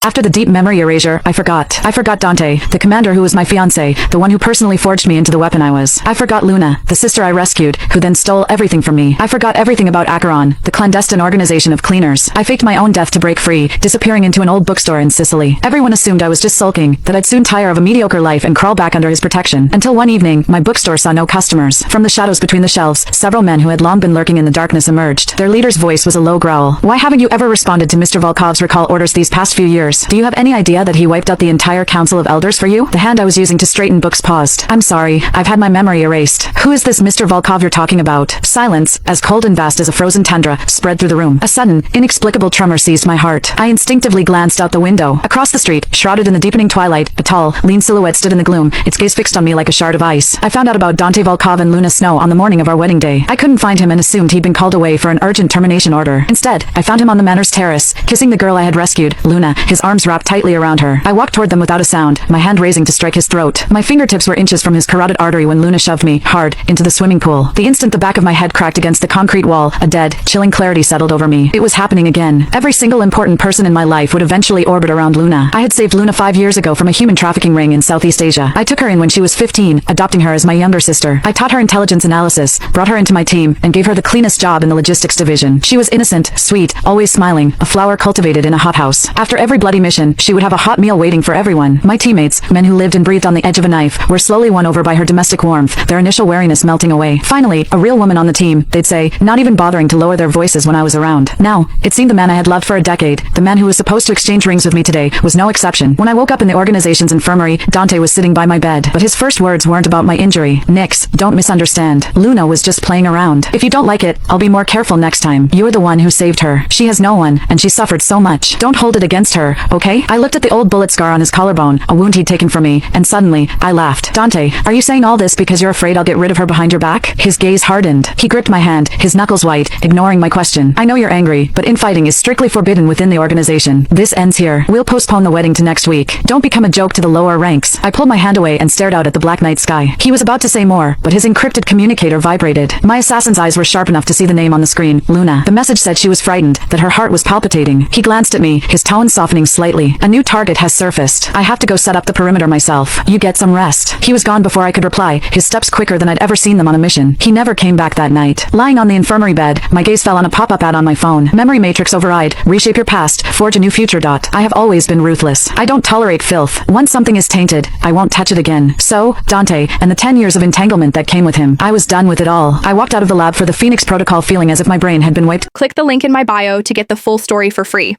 After the deep memory erasure, I forgot. I forgot Dante, the commander who was my fiancé, the one who personally forged me into the weapon I was. I forgot Luna, the sister I rescued, who then stole everything from me. I forgot everything about Acheron, the clandestine organization of cleaners. I faked my own death to break free, disappearing into an old bookstore in Sicily. Everyone assumed I was just sulking, that I'd soon tire of a mediocre life and crawl back under his protection. Until one evening, my bookstore saw no customers. From the shadows between the shelves, several men who had long been lurking in the darkness emerged. Their leader's voice was a low growl. "Why haven't you ever responded to Mr. Volkov's recall orders these past few years? Do you have any idea that he wiped out the entire Council of Elders for you?" The hand I was using to straighten books paused. "I'm sorry, I've had my memory erased. Who is this Mr. Volkov you're talking about?" Silence, as cold and vast as a frozen tundra, spread through the room. A sudden, inexplicable tremor seized my heart. I instinctively glanced out the window. Across the street, shrouded in the deepening twilight, a tall, lean silhouette stood in the gloom, its gaze fixed on me like a shard of ice. I found out about Dante Volkov and Luna Snow on the morning of our wedding day. I couldn't find him and assumed he'd been called away for an urgent termination order. Instead, I found him on the manor's terrace, kissing the girl I had rescued, Luna, his arms wrapped tightly around her. I walked toward them without a sound, my hand raising to strike his throat. My fingertips were inches from his carotid artery when Luna shoved me, hard, into the swimming pool. The instant the back of my head cracked against the concrete wall, a dead, chilling clarity settled over me. It was happening again. Every single important person in my life would eventually orbit around Luna. I had saved Luna 5 years ago from a human trafficking ring in Southeast Asia. I took her in when she was 15, adopting her as my younger sister. I taught her intelligence analysis, brought her into my team, and gave her the cleanest job in the logistics division. She was innocent, sweet, always smiling, a flower cultivated in a hothouse. After every bloody mission, she would have a hot meal waiting for everyone. My teammates, men who lived and breathed on the edge of a knife, were slowly won over by her domestic warmth, their initial wariness melting away. Finally, a real woman on the team, they'd say, not even bothering to lower their voices when I was around. Now, it seemed the man I had loved for a decade, the man who was supposed to exchange rings with me today, was no exception. When I woke up in the organization's infirmary, Dante was sitting by my bed, but his first words weren't about my injury. "Nix, don't misunderstand. Luna was just playing around. If you don't like it, I'll be more careful next time. You're the one who saved her. She has no one, and she suffered so much. Don't hold it against her, okay?" I looked at the old bullet scar on his collarbone, a wound he'd taken from me, and suddenly, I laughed. "Dante, are you saying all this because you're afraid I'll get rid of her behind your back?" His gaze hardened. He gripped my hand, his knuckles white, ignoring my question. "I know you're angry, but infighting is strictly forbidden within the organization. This ends here. We'll postpone the wedding to next week. Don't become a joke to the lower ranks." I pulled my hand away and stared out at the black night sky. He was about to say more, but his encrypted communicator vibrated. My assassin's eyes were sharp enough to see the name on the screen, Luna. The message said she was frightened, that her heart was palpitating. He glanced at me, his tone softening slightly. "A new target has surfaced. I have to go set up the perimeter myself. You get some rest." He was gone before I could reply, his steps quicker than I'd ever seen them on a mission. He never came back that night. Lying on the infirmary bed, my gaze fell on a pop-up ad on my phone. Memory matrix override, reshape your past, forge a new future. I have always been ruthless. I don't tolerate filth. Once something is tainted, I won't touch it again. So, Dante, and the 10 years of entanglement that came with him, I was done with it all. I walked out of the lab for the Phoenix Protocol feeling as if my brain had been wiped. Click the link in my bio to get the full story for free.